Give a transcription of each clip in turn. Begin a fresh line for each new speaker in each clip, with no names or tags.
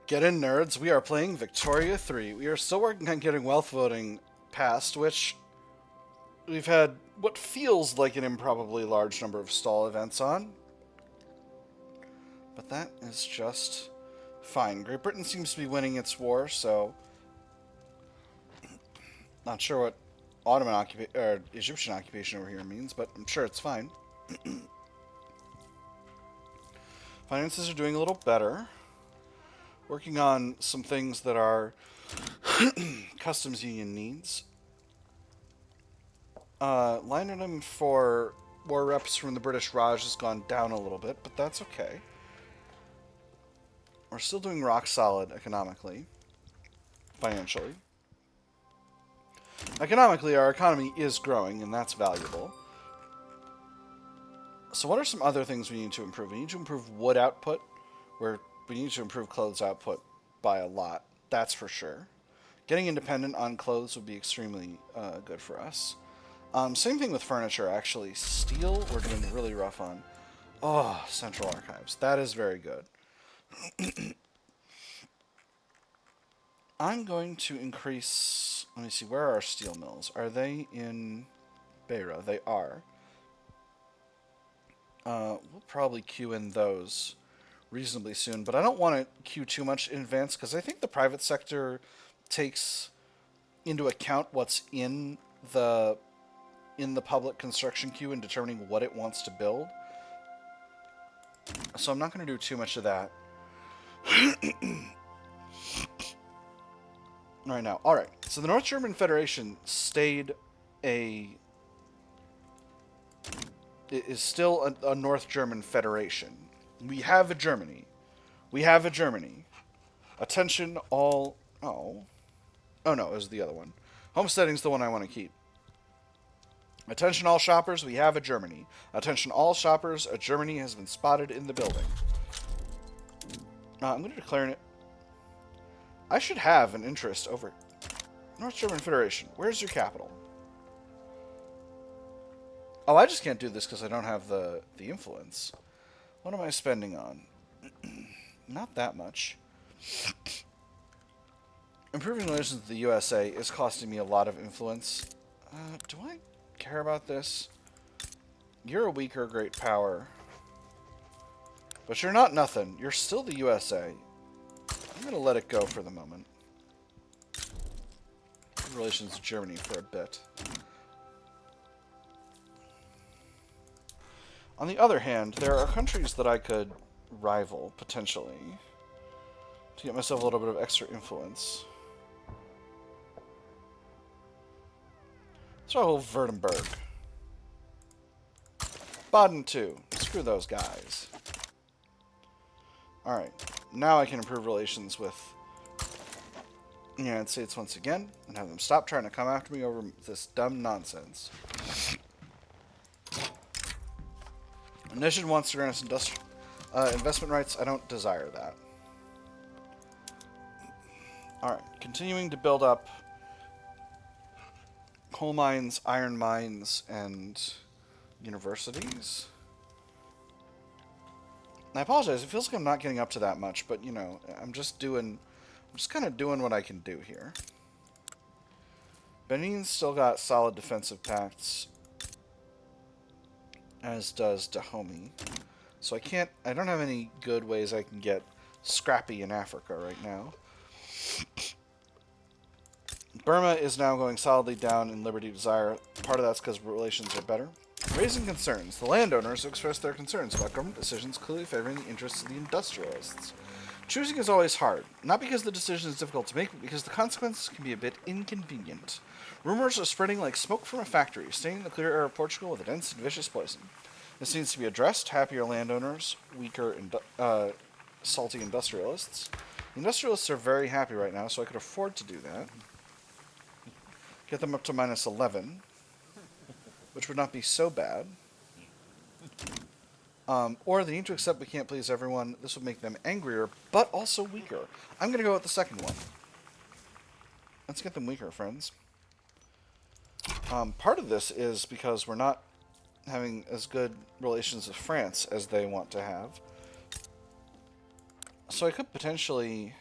Get in, nerds. We are playing Victoria 3. We are still working on getting wealth voting passed, which we've had what feels like an improbably large number of stall events on. But that is just fine. Great Britain seems to be winning its war, so not sure what Ottoman occupation or Egyptian occupation over here means, but I'm sure it's fine. Finances are doing a little better. Working on some things that are customs union needs. Line item for war reps from the British Raj has gone down a little bit, but that's okay. We're still doing rock solid economically, financially. Economically, our economy is growing, and that's valuable. So what are some other things we need to improve? We need to improve wood output, where we need to improve clothes output by a lot. That's for sure. Getting independent on clothes would be extremely good for us. Same thing with furniture, actually. Steel, we're doing really rough on. Oh, Central Archives. That is very good. I'm going to increase... Let me see, where are our steel mills? Are they in Beira? They are. We'll probably queue in those reasonably soon, but I don't want to queue too much in advance because I think the private sector takes into account what's in the public construction queue in determining what it wants to build. So I'm not going to do too much of that right now. All right. So the North German Federation is still a North German Federation. We have a Germany. We have a Germany. Attention all... Oh. Oh no, it was the other one. Homesteading's the one I want to keep. Attention all shoppers, we have a Germany. Attention all shoppers, a Germany has been spotted in the building. I'm going to declare it. I should have an interest over North German Federation. Where's your capital? Oh, I just can't do this because I don't have the influence. What am I spending on? Not that much. Improving relations with the USA is costing me a lot of influence. Do I care about this? You're a weaker great power. But you're not nothing. You're still the USA. I'm going to let it go for the moment. Relations with Germany for a bit. On the other hand, there are countries that I could rival, potentially, to get myself a little bit of extra influence. Let's rival Württemberg. Baden, too. Screw those guys. Alright, now I can improve relations with the United States once again, and have them stop trying to come after me over this dumb nonsense. Nation wants to grant us investment rights. I don't desire that. Alright, continuing to build up coal mines, iron mines, and universities. And I apologize, it feels like I'm not getting up to that much, but, you know, I'm just kind of doing what I can do here. Benin's still got solid defensive pacts, as does Dahomey. So I don't have any good ways I can get scrappy in Africa right now. Burma is now going solidly down in Liberty Desire. Part of that's because relations are better. Raising concerns. The landowners expressed their concerns about government decisions clearly favoring the interests of the industrialists. Choosing is always hard, not because the decision is difficult to make, but because the consequences can be a bit inconvenient. Rumors are spreading like smoke from a factory, staining the clear air of Portugal with a dense and vicious poison. This needs to be addressed. Happier landowners, weaker, salty industrialists. The industrialists are very happy right now, so I could afford to do that. Get them up to minus 11, which would not be so bad. Or they need to accept we can't please everyone. This would make them angrier, but also weaker. I'm going to go with the second one. Let's get them weaker, friends. Part of this is because we're not having as good relations with France as they want to have. So I could potentially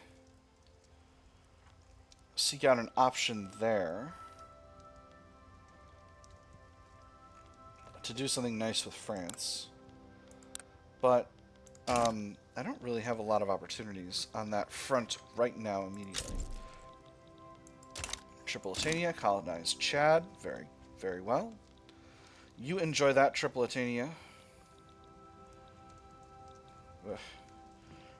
seek out an option there to do something nice with France. But I don't really have a lot of opportunities on that front right now immediately. Tripolitania, colonize Chad. Very, very well. You enjoy that, Tripolitania. Ugh.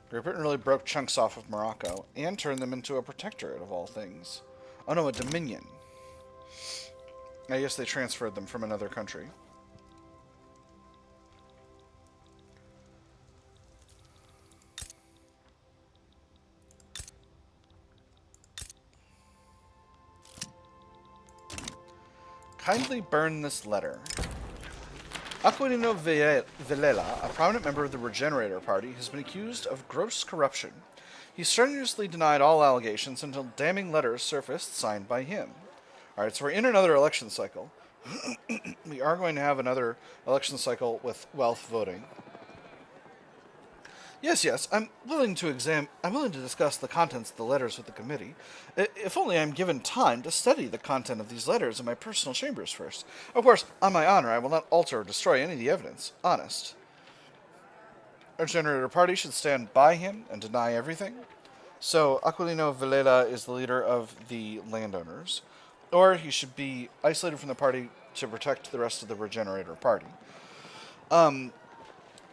Great Britain really broke chunks off of Morocco and turned them into a protectorate, of all things. Oh no, a dominion. I guess they transferred them from another country. Kindly burn this letter. Aquilino Villela, a prominent member of the Regenerator Party, has been accused of gross corruption. He strenuously denied all allegations until damning letters surfaced signed by him. Alright, so we're in another election cycle. We are going to have another election cycle with wealth voting. Yes, I'm willing to discuss the contents of the letters with the committee, if only I'm given time to study the content of these letters in my personal chambers first. Of course, on my honor, I will not alter or destroy any of the evidence. Honest. Our generator party should stand by him and deny everything. So, Aquilino Villela is the leader of the Landowners, or he should be isolated from the party to protect the rest of the Regenerator Party.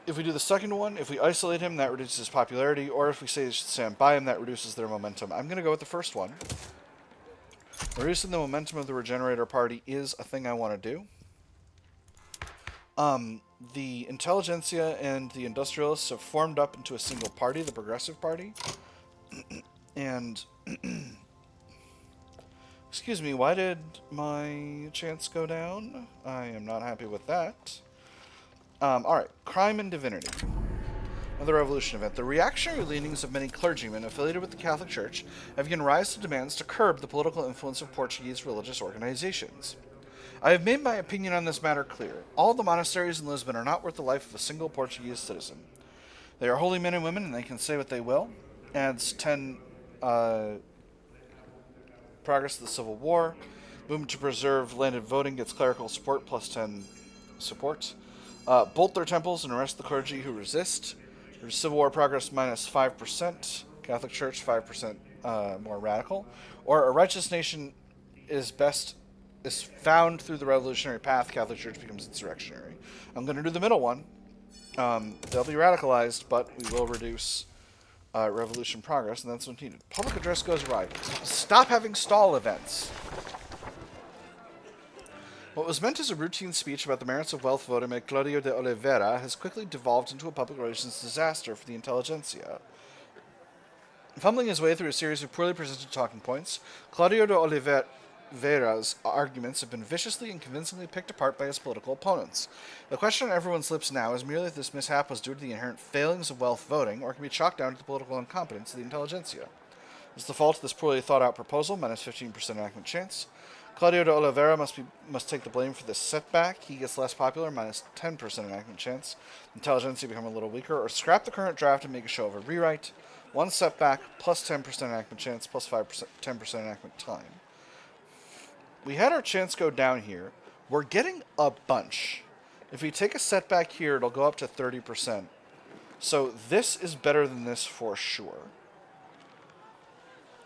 If we do the second one, if we isolate him, that reduces his popularity, or if we say he should stand by him, that reduces their momentum. I'm going to go with the first one. Reducing the momentum of the Regenerator Party is a thing I want to do. The intelligentsia and the industrialists have formed up into a single party, the Progressive Party. And... excuse me, why did my chance go down? I am not happy with that. Alright, crime and divinity. Another revolution event. The reactionary leanings of many clergymen affiliated with the Catholic Church have given rise to demands to curb the political influence of Portuguese religious organizations. I have made my opinion on this matter clear. All the monasteries in Lisbon are not worth the life of a single Portuguese citizen. They are holy men and women, and they can say what they will. Adds 10 progress to the Civil War. Movement to preserve landed voting gets clerical support plus 10 support. Bolt their temples and arrest the clergy who resist. There's Civil War progress minus 5%. Catholic Church 5% more radical. Or a righteous nation is found through the revolutionary path. Catholic Church becomes insurrectionary. I'm going to do the middle one. They'll be radicalized, but we will reduce revolution progress, and that's what's needed. Public address goes right. Stop having stall events. What was meant as a routine speech about the merits of wealth voting by Claudio de Oliveira has quickly devolved into a public relations disaster for the intelligentsia. Fumbling his way through a series of poorly presented talking points, Claudio de Oliveira's arguments have been viciously and convincingly picked apart by his political opponents. The question on everyone's lips now is merely if this mishap was due to the inherent failings of wealth voting, or can be chalked down to the political incompetence of the intelligentsia. It's the fault of this poorly thought-out proposal, minus 15% enactment chance. Claudio de Oliveira must take the blame for this setback. He gets less popular, minus 10% enactment chance. Intelligentsia become a little weaker, or scrap the current draft and make a show of a rewrite. One setback, plus 10% enactment chance, plus 10% enactment time. We had our chance go down here. We're getting a bunch. If we take a setback here, it'll go up to 30%. So this is better than this for sure.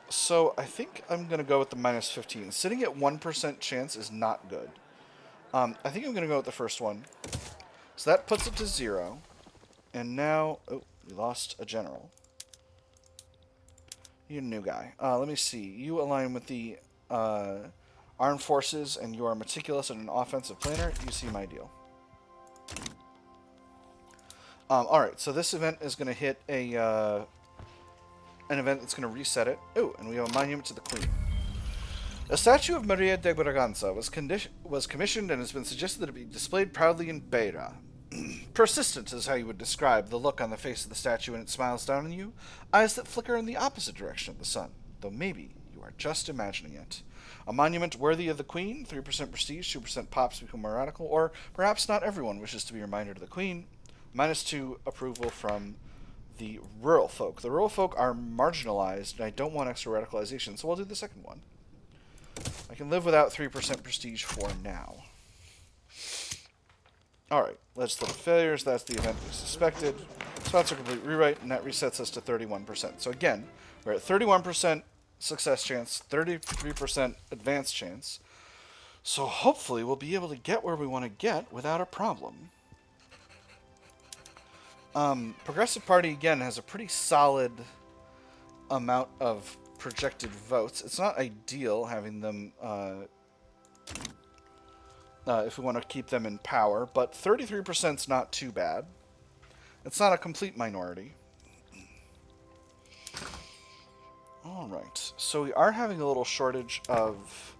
So I think I'm going to go with the minus 15. Sitting at 1% chance is not good. I think I'm going to go with the first one. So that puts it to 0. And now... oh, we lost a general. You're a new guy. Let me see. You align with the armed forces, and you are meticulous and an offensive planner. You see my deal. Alright, so this event is going to hit an event that's going to reset it. Oh, and we have a monument to the Queen. A statue of Maria de Braganca was commissioned and has been suggested that it be displayed proudly in Beira. Persistent is how you would describe the look on the face of the statue when it smiles down on you, eyes that flicker in the opposite direction of the sun, though maybe you are just imagining it. A monument worthy of the Queen, 3% prestige, 2% pops become more radical, or perhaps not everyone wishes to be reminded of the Queen. Minus 2 approval from the rural folk. The rural folk are marginalized, and I don't want extra radicalization, so we'll do the second one. I can live without 3% prestige for now. Alright, legislative failures. That's the event we suspected. Sponsor complete rewrite, and that resets us to 31%. So again, we're at 31% success chance, 33% advance chance. So hopefully we'll be able to get where we want to get without a problem. Progressive Party, again, has a pretty solid amount of projected votes. It's not ideal having them, if we want to keep them in power, but 33% is not too bad. It's not a complete minority. Alright, so we are having a little shortage of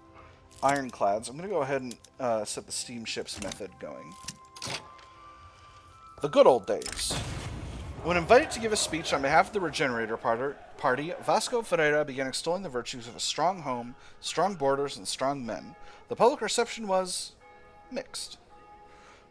ironclads. I'm going to go ahead and set the steamships method going. The good old days. When invited to give a speech on behalf of the Regenerator Party, Vasco Ferreira began extolling the virtues of a strong home, strong borders, and strong men. The public reception was mixed.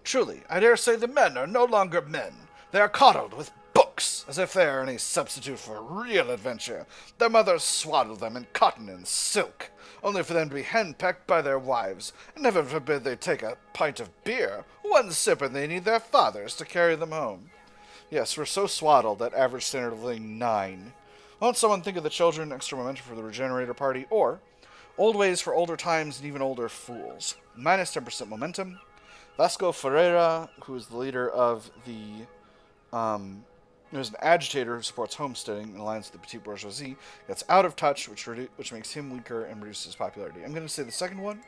Truly, I dare say the men are no longer men. They are coddled with books, as if they are any substitute for real adventure. Their mothers swaddle them in cotton and silk, only for them to be henpecked by their wives, and heaven forbid they take a pint of beer, one sip, and they need their fathers to carry them home. Yes, we're so swaddled that average standard of living 9. Won't someone think of the children, extra momentum for the Regenerator Party, or old ways for older times and even older fools. Minus 10% momentum. Vasco Ferreira, who is the leader of the there's an agitator who supports homesteading and aligns with the petite bourgeoisie, gets out of touch, which makes him weaker and reduces his popularity. I'm going to say the second one.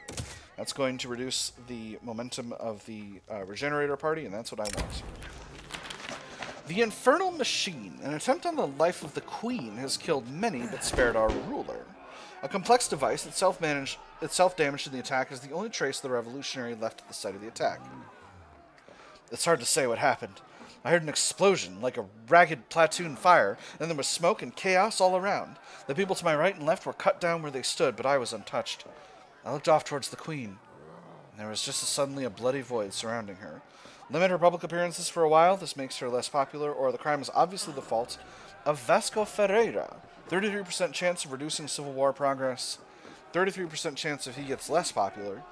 That's going to reduce the momentum of the Regenerator Party, and that's what I want. The Infernal Machine. An attempt on the life of the Queen has killed many but spared our ruler. A complex device that self-damaged in the attack is the only trace of the revolutionary left at the site of the attack. It's hard to say what happened. I heard an explosion, like a ragged platoon fire, and there was smoke and chaos all around. The people to my right and left were cut down where they stood, but I was untouched. I looked off towards the Queen, and there was just suddenly a bloody void surrounding her. Limit her public appearances for a while, this makes her less popular, or the crime is obviously the fault of Vasco Ferreira. 33% chance of reducing Civil War progress, 33% chance if he gets less popular,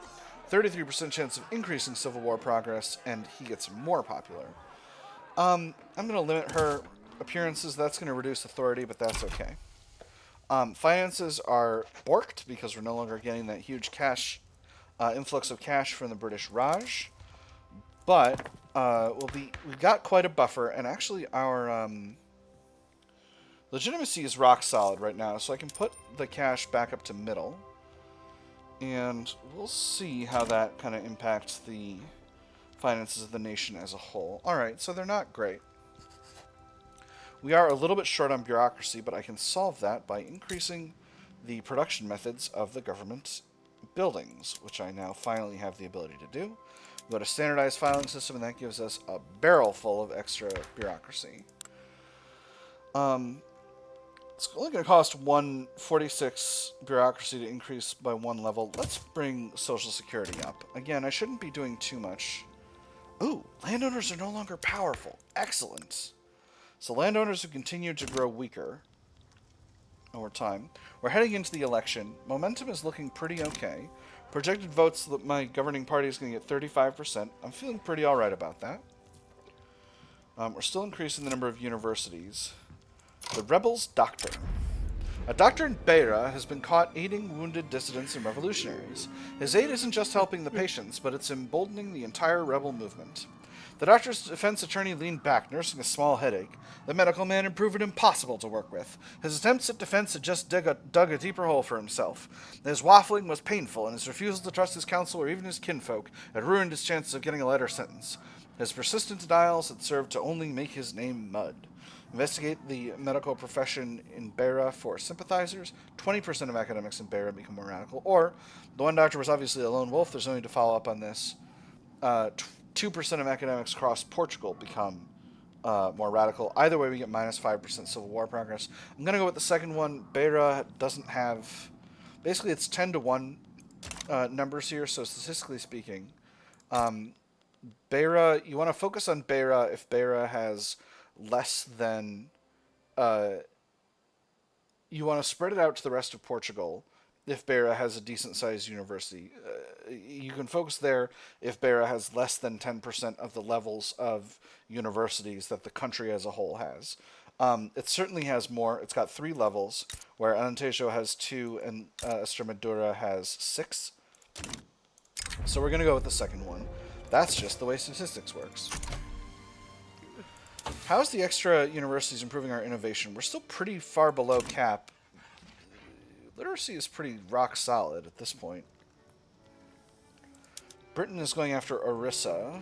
33% chance of increasing Civil War progress, and he gets more popular. I'm going to limit her appearances. That's going to reduce authority, but that's okay. Finances are borked because we're no longer getting that huge cash influx of cash from the British Raj. But we've got quite a buffer, and actually our legitimacy is rock solid right now, so I can put the cash back up to middle. And we'll see how that kind of impacts the finances of the nation as a whole. Alright, so they're not great. We are a little bit short on bureaucracy, but I can solve that by increasing the production methods of the government buildings, which I now finally have the ability to do. We go to standardized filing system, and that gives us a barrel full of extra bureaucracy. It's only going to cost 146 bureaucracy to increase by 1 level. Let's bring Social Security up. Again, I shouldn't be doing too much. Ooh, landowners are no longer powerful. Excellent. So landowners have continued to grow weaker over time. We're heading into the election. Momentum is looking pretty okay. Projected votes that my governing party is going to get 35%. I'm feeling pretty alright about that. We're still increasing the number of universities. The Rebels' Doctor. A doctor in Beira has been caught aiding wounded dissidents and revolutionaries. His aid isn't just helping the patients, but it's emboldening the entire rebel movement. The doctor's defense attorney leaned back, nursing a small headache. The medical man had proven impossible to work with. His attempts at defense had just dug a deeper hole for himself. His waffling was painful, and his refusal to trust his counsel or even his kinfolk had ruined his chances of getting a lighter sentence. His persistent denials had served to only make his name mud. Investigate the medical profession in Beira for sympathizers. 20% of academics in Beira become more radical. Or, the one doctor was obviously a lone wolf. There's no need to follow up on this. 2% of academics across Portugal become more radical. Either way, we get minus 5% Civil War progress. I'm going to go with the second one. Beira doesn't have... Basically, it's 10 to 1 numbers here, so statistically speaking, Beira, you want to focus on Beira if Beira has less than... you want to spread it out to the rest of Portugal if Beira has a decent-sized university. You can focus there if Beira has less than 10% of the levels of universities that the country as a whole has. It certainly has more. It's got 3 levels, where Alentejo has 2 and Extremadura has 6. So we're going to go with the second one. That's just the way statistics works. How's the extra universities improving our innovation? We're still pretty far below cap. Literacy is pretty rock solid at this point. Britain is going after Orissa.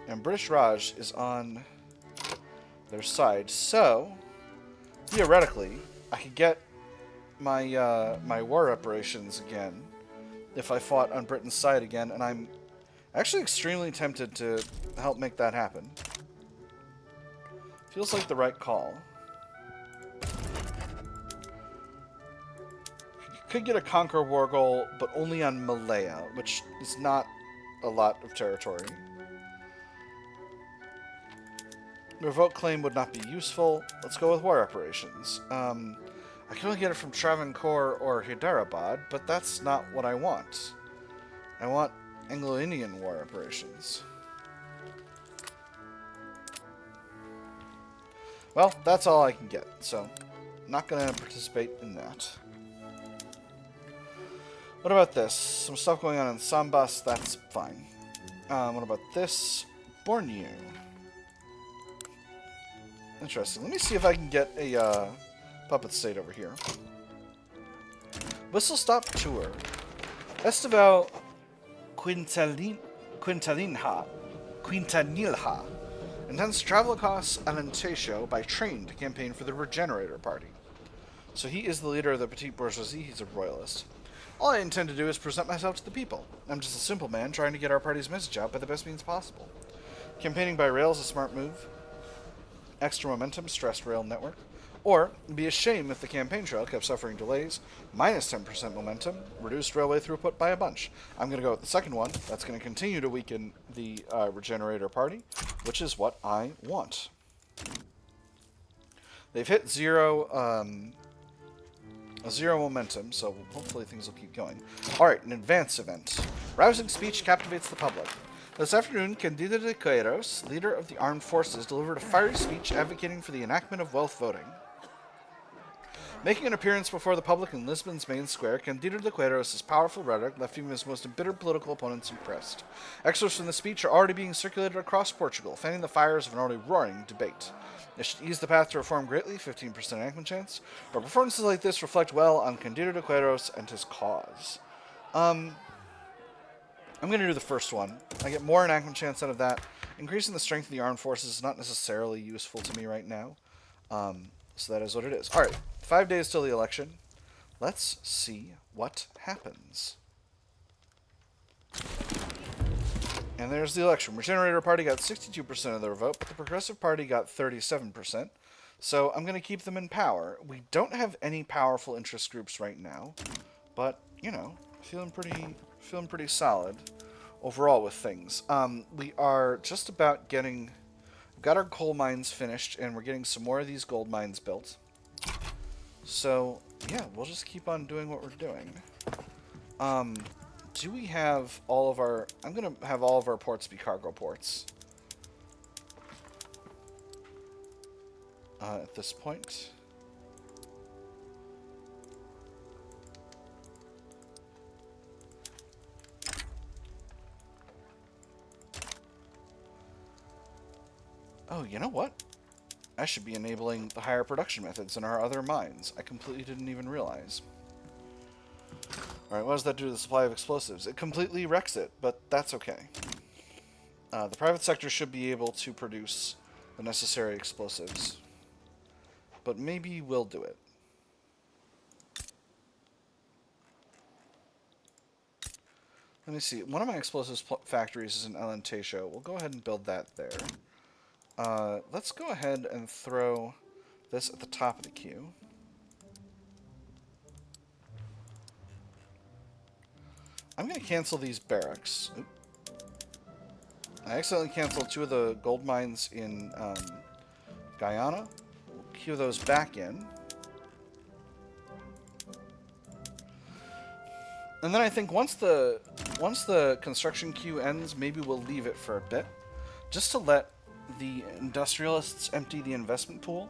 And British Raj is on their side. So, theoretically, I could get my my war reparations again if I fought on Britain's side again, and I'm actually extremely tempted to help make that happen. Feels like the right call. Could get a conquer war goal, but only on Malaya, which is not a lot of territory. Revoke claim would not be useful. Let's go with war reparations. I can only get it from Travancore or Hyderabad, but that's not what I want. I want Anglo-Indian war reparations. Well, that's all I can get, so not going to participate in that. What about this? Some stuff going on in Sambas, that's fine. What about this? Borneo. Interesting. Let me see if I can get a puppet state over here. Whistle Stop Tour. Festival Quintanilha. Intends to travel across Alentejo by train to campaign for the Regenerator Party. So he is the leader of the petite bourgeoisie. He's a royalist. All I intend to do is present myself to the people. I'm just a simple man trying to get our party's message out by the best means possible. Campaigning by rail is a smart move. Extra momentum, stressed rail network. Or, it'd be a shame if the campaign trail kept suffering delays, minus 10% momentum, reduced railway throughput by a bunch. I'm going to go with the second one. That's going to continue to weaken the Regenerator Party, which is what I want. They've hit zero momentum, so hopefully things will keep going. Alright, an advance event. Rousing speech captivates the public. This afternoon, Candido de Queiroz, leader of the armed forces, delivered a fiery speech advocating for the enactment of wealth voting. Making an appearance before the public in Lisbon's main square, Candido de Queiroz' powerful rhetoric left even his most embittered political opponents impressed. Excerpts from the speech are already being circulated across Portugal, fanning the fires of an already roaring debate. It should ease the path to reform greatly, 15% enactment chance, but performances like this reflect well on Candido de Queiroz and his cause. I'm going to do the first one. I get more enactment chance out of that. Increasing the strength of the armed forces is not necessarily useful to me right now. So that is what it is. Alright, 5 days till the election. Let's see what happens. And there's the election. Regenerator Party got 62% of their vote, but the Progressive Party got 37%. So I'm going to keep them in power. We don't have any powerful interest groups right now, but, you know, feeling pretty solid overall with things. We are just about getting... We've got our coal mines finished, and we're getting some more of these gold mines built. So, yeah, we'll just keep on doing what we're doing. Do we have all of our... I'm going to have all of our ports be cargo ports. At this point. Oh, you know what? I should be enabling the higher production methods in our other mines. I completely didn't even realize. Alright, what does that do to the supply of explosives? It completely wrecks it, but that's okay. The private sector should be able to produce the necessary explosives. But maybe we'll do it. Let me see. One of my explosives factories is in Alentejo. We'll go ahead and build that there. Let's go ahead and throw this at the top of the queue. I'm going to cancel these barracks. Oop. I accidentally canceled 2 of the gold mines in Guyana. We'll queue those back in. And then I think once the construction queue ends, maybe we'll leave it for a bit, just to let the industrialists empty the investment pool,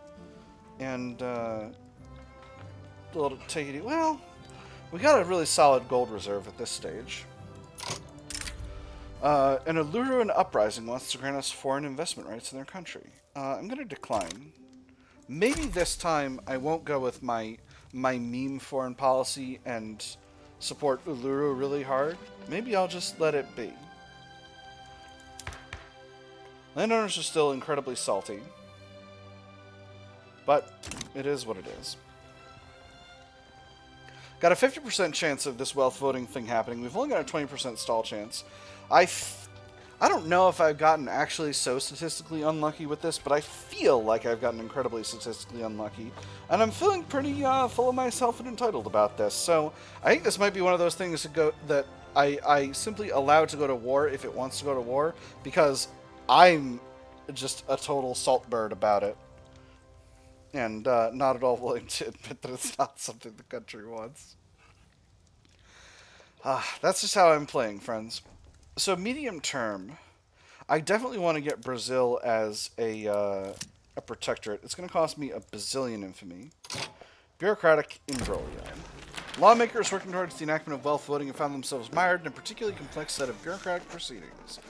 and take it. Well, we got a really solid gold reserve at this stage. An Illyrian uprising wants to grant us foreign investment rights in their country. I'm going to decline. Maybe this time I won't go with my meme foreign policy and support Uluru really hard. Maybe I'll just let it be. Landowners are still incredibly salty, but it is what it is. Got a 50% chance of this wealth voting thing happening. We've only got a 20% stall chance. I don't know if I've gotten actually so statistically unlucky with this, but I feel like I've gotten incredibly statistically unlucky. And I'm feeling pretty full of myself and entitled about this. So I think this might be one of those things that I simply allow to go to war if it wants to go to war, because I'm just a total saltbird about it. And not at all willing to admit that it's not something the country wants. That's just how I'm playing, friends. So medium term, I definitely want to get Brazil as a protectorate. It's going to cost me a bazillion infamy. Bureaucratic imbroglio. Lawmakers working towards the enactment of wealth voting have found themselves mired in a particularly complex set of bureaucratic proceedings,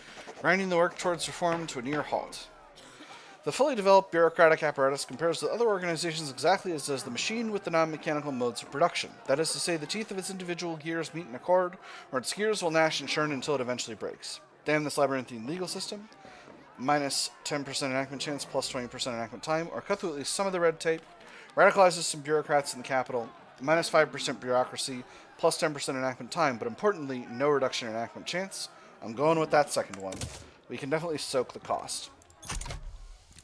grinding the work towards reform to a near halt. The fully developed bureaucratic apparatus compares to other organizations exactly as does the machine with the non-mechanical modes of production. That is to say, the teeth of its individual gears meet in a chord, or its gears will gnash and churn until it eventually breaks. Damn this labyrinthine legal system. Minus 10% enactment chance, plus 20% enactment time, or cut through at least some of the red tape. Radicalizes some bureaucrats in the capital. Minus 5% bureaucracy, plus 10% enactment time, but importantly, no reduction in enactment chance. I'm going with that second one. We can definitely soak the cost.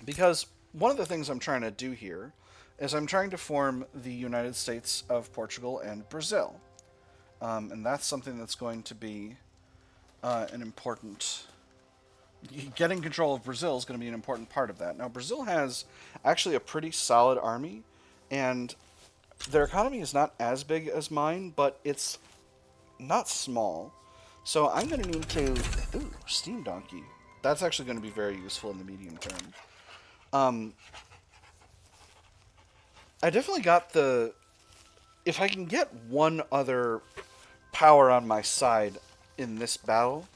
Because one of the things I'm trying to do here is I'm trying to form the United States of Portugal and Brazil. And that's something that's going to be an important... Getting control of Brazil is going to be an important part of that. Now, Brazil has actually a pretty solid army, and their economy is not as big as mine, but it's not small. So I'm going to need to... Ooh, Steam Donkey. That's actually going to be very useful in the medium term. I definitely got the... If I can get one other power on my side in this battle,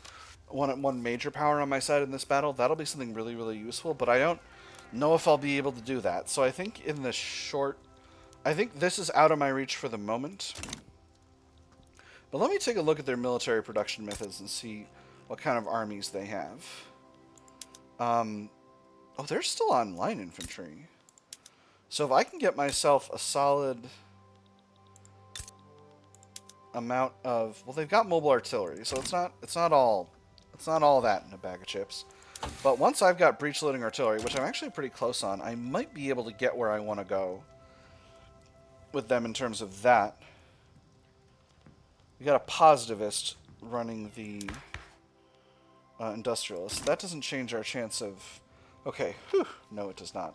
one major power on my side in this battle, that'll be something really, really useful, but I don't know if I'll be able to do that. So I think in the short... I think this is out of my reach for the moment. But let me take a look at their military production methods and see what kind of armies they have. Oh, they're still on line infantry. So if I can get myself a solid amount of... Well, they've got mobile artillery, so it's not all that in a bag of chips. But once I've got breech loading artillery, which I'm actually pretty close on, I might be able to get where I want to go with them in terms of that. We got a positivist running the industrialist. That doesn't change our chance of... Okay, whew, no it does not.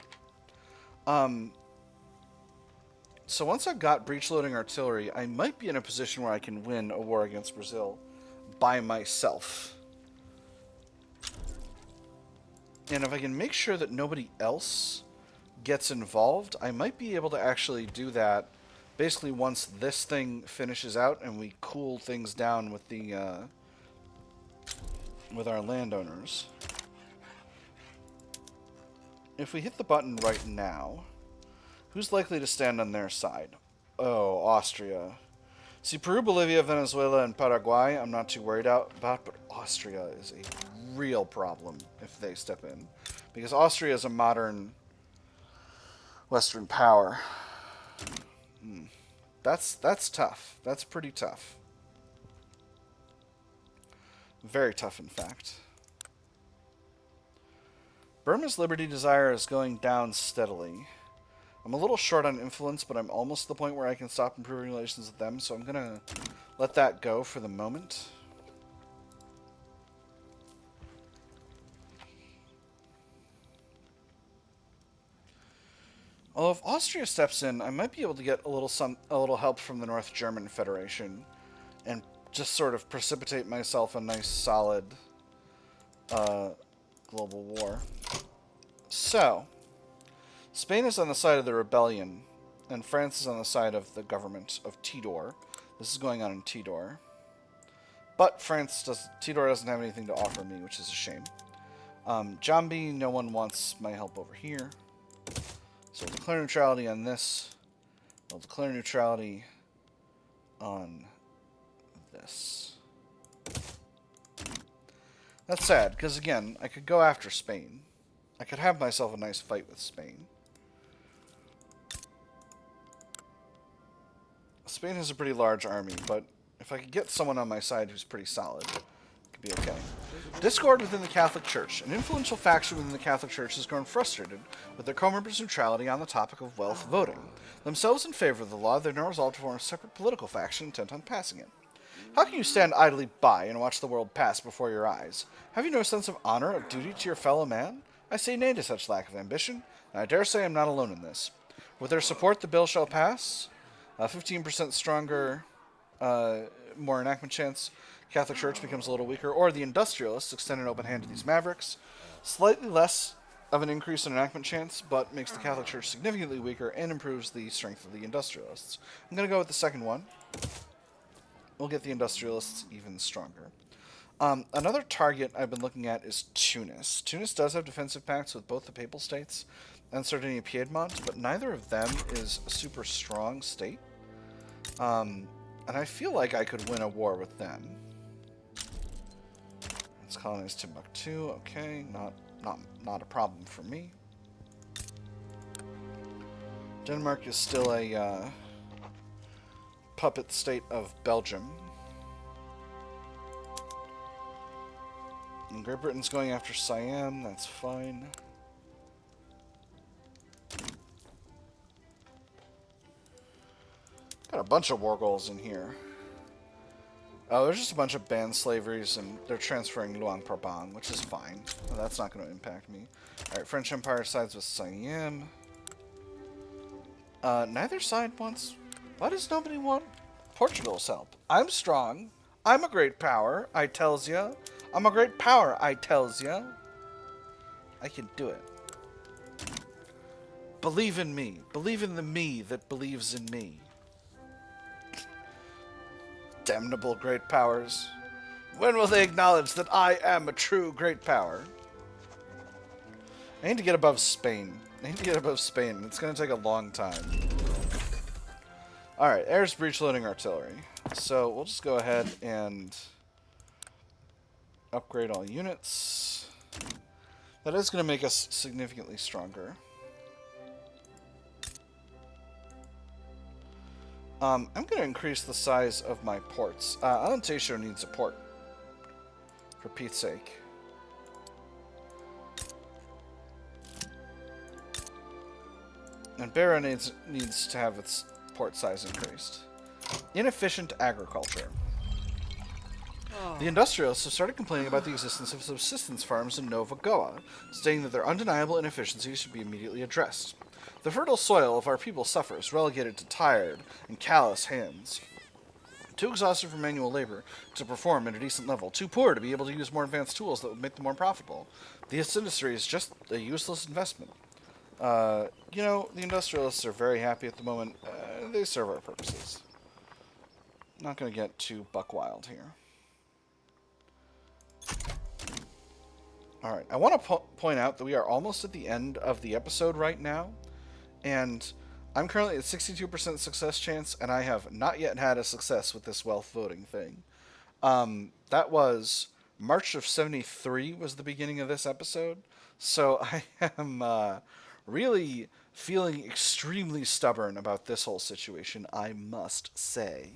So once I've got breech loading artillery, I might be in a position where I can win a war against Brazil by myself. And if I can make sure that nobody else gets involved, I might be able to actually do that basically once this thing finishes out and we cool things down with the with our landowners. If we hit the button right now, who's likely to stand on their side? Oh, Austria. See, Peru, Bolivia, Venezuela, and Paraguay I'm not too worried about, but Austria is a real problem if they step in. Because Austria is a modern Western power. That's tough. That's pretty tough. Very tough, in fact. Burma's liberty desire is going down steadily. I'm a little short on influence, but I'm almost to the point where I can stop improving relations with them, so I'm going to let that go for the moment. Although if Austria steps in, I might be able to get a little help from the North German Federation, and just sort of precipitate myself a nice solid global war. So, Spain is on the side of the rebellion, and France is on the side of the government of Tidor. This is going on in Tidor. But Tidor doesn't have anything to offer me, which is a shame. Jambi, no one wants my help over here. So we'll declare neutrality on this. We'll declare neutrality on this. That's sad, because again, I could go after Spain. I could have myself a nice fight with Spain. Spain has a pretty large army, but if I could get someone on my side who's pretty solid, it could be okay. Discord within the Catholic Church. An influential faction within the Catholic Church has grown frustrated with their co-members' neutrality on the topic of wealth voting. Themselves in favor of the law, they're now resolved to form a separate political faction intent on passing it. How can you stand idly by and watch the world pass before your eyes? Have you no sense of honor, of duty to your fellow man? I say nay to such lack of ambition, and I dare say I'm not alone in this. With their support, the bill shall pass. 15% stronger, more enactment chance. Catholic Church becomes a little weaker, or the industrialists extend an open hand to these mavericks. Slightly less of an increase in enactment chance, but makes the Catholic Church significantly weaker and improves the strength of the industrialists. I'm going to go with the second one. We'll get the industrialists even stronger. Another target I've been looking at is Tunis. Tunis does have defensive pacts with both the Papal States and Sardinia-Piedmont, but neither of them is a super strong state. And I feel like I could win a war with them. Let's colonize Timbuktu. Okay, not a problem for me. Denmark is still a puppet state of Belgium. And Great Britain's going after Siam. That's fine. Got a bunch of war goals in here. Oh, there's just a bunch of banned slaveries, and they're transferring Luang Prabang, which is fine. Well, that's not going to impact me. Alright, French Empire sides with Siam. Neither side wants... Why does nobody want Portugal's help? I'm strong. I'm a great power, I tells ya. I'm a great power, I tells ya. I can do it. Believe in me. Believe in the me that believes in me. Damnable great powers. When will they acknowledge that I am a true great power? I need to get above Spain. It's going to take a long time. Alright, air's breech-loading artillery. So we'll just go ahead and upgrade all units. That is going to make us significantly stronger. I'm going to increase the size of my ports. Alentejo needs a port, for Pete's sake. And Beira needs to have its port size increased. Inefficient agriculture. The industrialists have started complaining about the existence of subsistence farms in Nova Goa, stating that their undeniable inefficiencies should be immediately addressed. The fertile soil of our people suffers, relegated to tired and callous hands. Too exhausted from manual labor to perform at a decent level, too poor to be able to use more advanced tools that would make them more profitable. This industry is just a useless investment. You know, the industrialists are very happy at the moment. They serve our purposes. Not going to get too buck wild here. Alright, I want to point out that we are almost at the end of the episode right now. And I'm currently at 62% success chance, and I have not yet had a success with this wealth voting thing. That was March of 73 was the beginning of this episode. So I am really feeling extremely stubborn about this whole situation, I must say.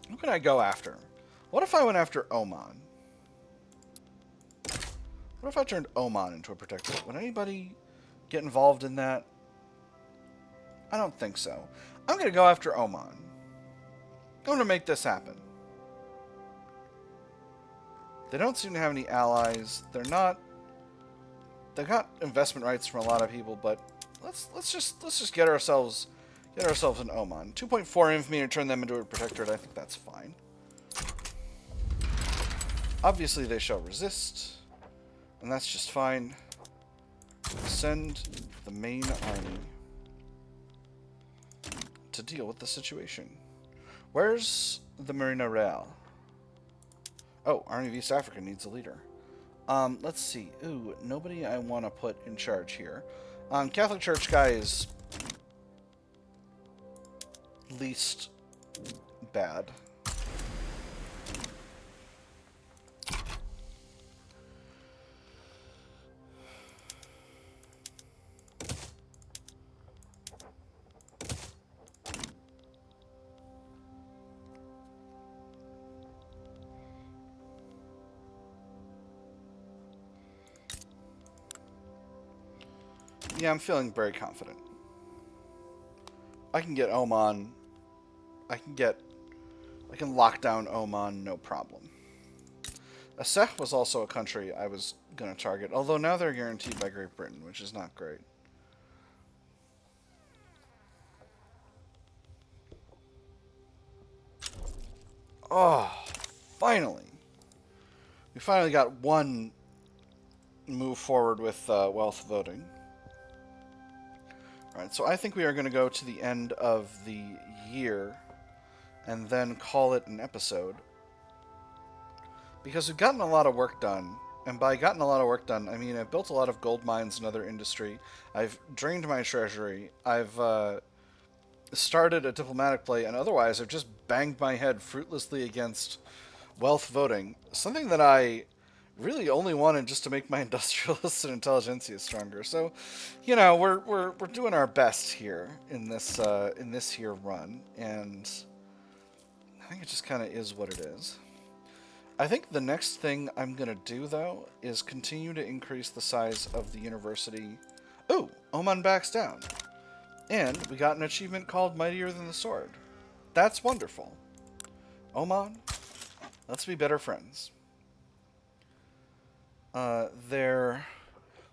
Who can I go after? What if I went after Oman? What if I turned Oman into a protectorate? Would anybody get involved in that? I don't think so. I'm going to go after Oman. I'm going to make this happen. They don't seem to have any allies. They're not they got investment rights from a lot of people, but let's just get ourselves in Oman. 2.4 infamy to turn them into a protectorate. I think that's fine. Obviously, they shall resist, and that's just fine. Send the main army to deal with the situation. Where's the Marina Real? Oh, Army of East Africa needs a leader. Let's see. Ooh, nobody I want to put in charge here. Catholic Church guy is least bad. Yeah, I'm feeling very confident. I can get Oman. I can lock down Oman, no problem. Aseh was also a country I was going to target, although now they're guaranteed by Great Britain, which is not great. Oh, finally. We finally got one move forward with wealth voting. Alright, so I think we are going to go to the end of the year and then call it an episode. Because we've gotten a lot of work done. And by gotten a lot of work done, I mean I've built a lot of gold mines and other industry. I've drained my treasury. I've started a diplomatic play. And otherwise, I've just banged my head fruitlessly against wealth voting. Something that I really only wanted just to make my industrialists and intelligentsia stronger. So, you know, we're doing our best here in this here run, and I think it just kind of is what it is. I think the next thing I'm gonna do though is continue to increase the size of the university. Ooh, Oman backs down, and we got an achievement called Mightier Than the Sword. That's wonderful. Oman, let's be better friends. Their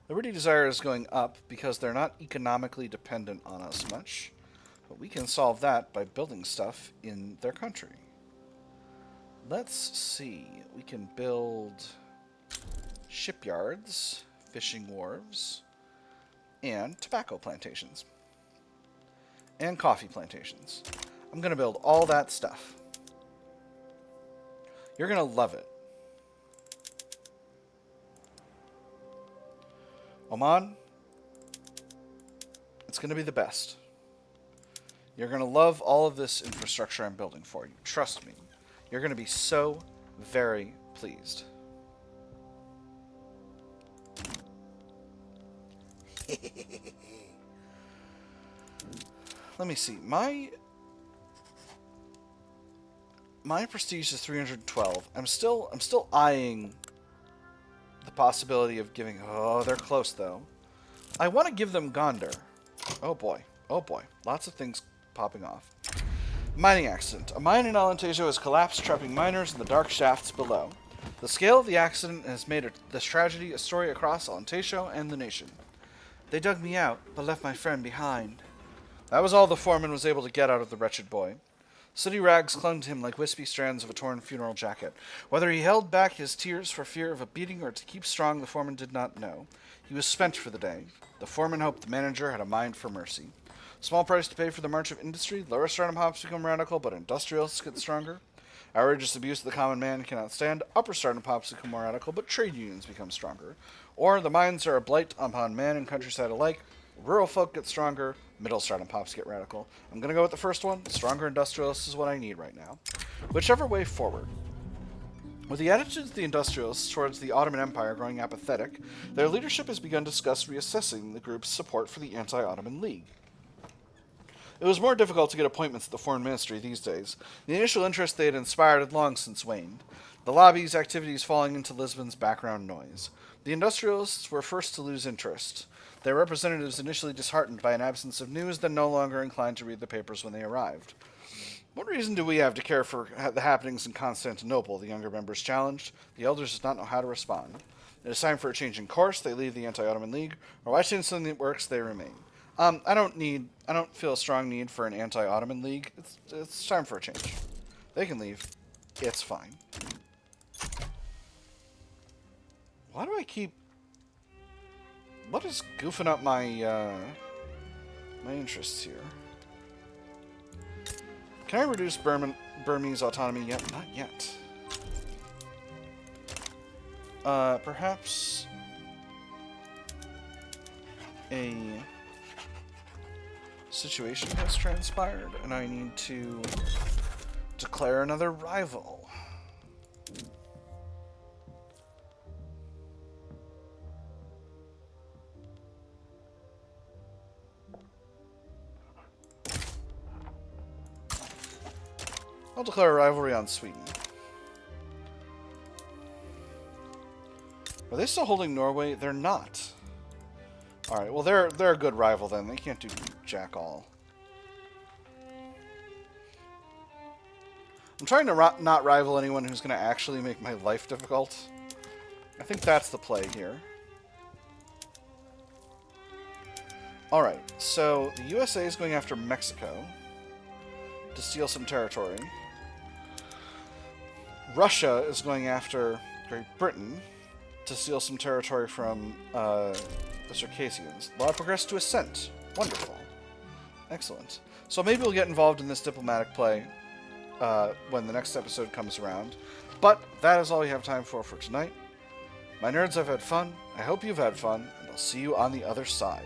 liberty desire is going up because they're not economically dependent on us much, but we can solve that by building stuff in their country. Let's see. We can build shipyards, fishing wharves, and tobacco plantations. And coffee plantations. I'm going to build all that stuff. You're going to love it. Oman, it's going to be the best. You're going to love all of this infrastructure I'm building for you. Trust me. You're going to be so very pleased. Let me see. My prestige is 312. I'm still eyeing the possibility of giving... Oh, they're close, though. I want to give them Gondar. Oh, boy. Oh, boy. Lots of things popping off. Mining accident. A mine in Alentejo has collapsed, trapping miners in the dark shafts below. The scale of the accident has made this tragedy a story across Alentejo and the nation. They dug me out, but left my friend behind. That was all the foreman was able to get out of the wretched boy. Sooty rags clung to him like wispy strands of a torn funeral jacket. Whether he held back his tears for fear of a beating or to keep strong, the foreman did not know. He was spent for the day. The foreman hoped the manager had a mind for mercy. Small price to pay for the march of industry. Lower stratum hops become radical, but industrialists get stronger. Outrageous abuse of the common man cannot stand. Upper stratum hops become more radical, but trade unions become stronger. Or the mines are a blight upon man and countryside alike. Rural folk get stronger. Middle stratum pops get radical. I'm going to go with the first one. Stronger industrialists is what I need right now. Whichever way forward. With the attitudes of the industrialists towards the Ottoman Empire growing apathetic, their leadership has begun to discuss reassessing the group's support for the Anti-Ottoman League. It was more difficult to get appointments at the Foreign Ministry these days. The initial interest they had inspired had long since waned, the lobby's activities falling into Lisbon's background noise. The industrialists were first to lose interest, their representatives initially disheartened by an absence of news, then no longer inclined to read the papers when they arrived. What reason do we have to care for the happenings in Constantinople? The younger members challenged. The elders did not know how to respond. It is time for a change in course. They leave the Anti-Ottoman League. Or why change something that works? They remain. I don't feel a strong need for an Anti-Ottoman League. It's time for a change. They can leave. It's fine. Why do I keep... What is goofing up my, my interests here? Can I reduce Burmese autonomy yet? Not yet. Perhaps a situation has transpired, and I need to declare another rival. I'll declare a rivalry on Sweden. Are they still holding Norway? They're not. Alright, well they're a good rival then. They can't do jack all. I'm trying to not rival anyone who's going to actually make my life difficult. I think that's the play here. Alright, so the USA is going after Mexico to steal some territory. Russia is going after Great Britain to steal some territory from the Circassians. Law progressed to assent. Wonderful. Excellent. So maybe we'll get involved in this diplomatic play when the next episode comes around. But that is all we have time for tonight. My nerds, I've had fun. I hope you've had fun, and I'll see you on the other side.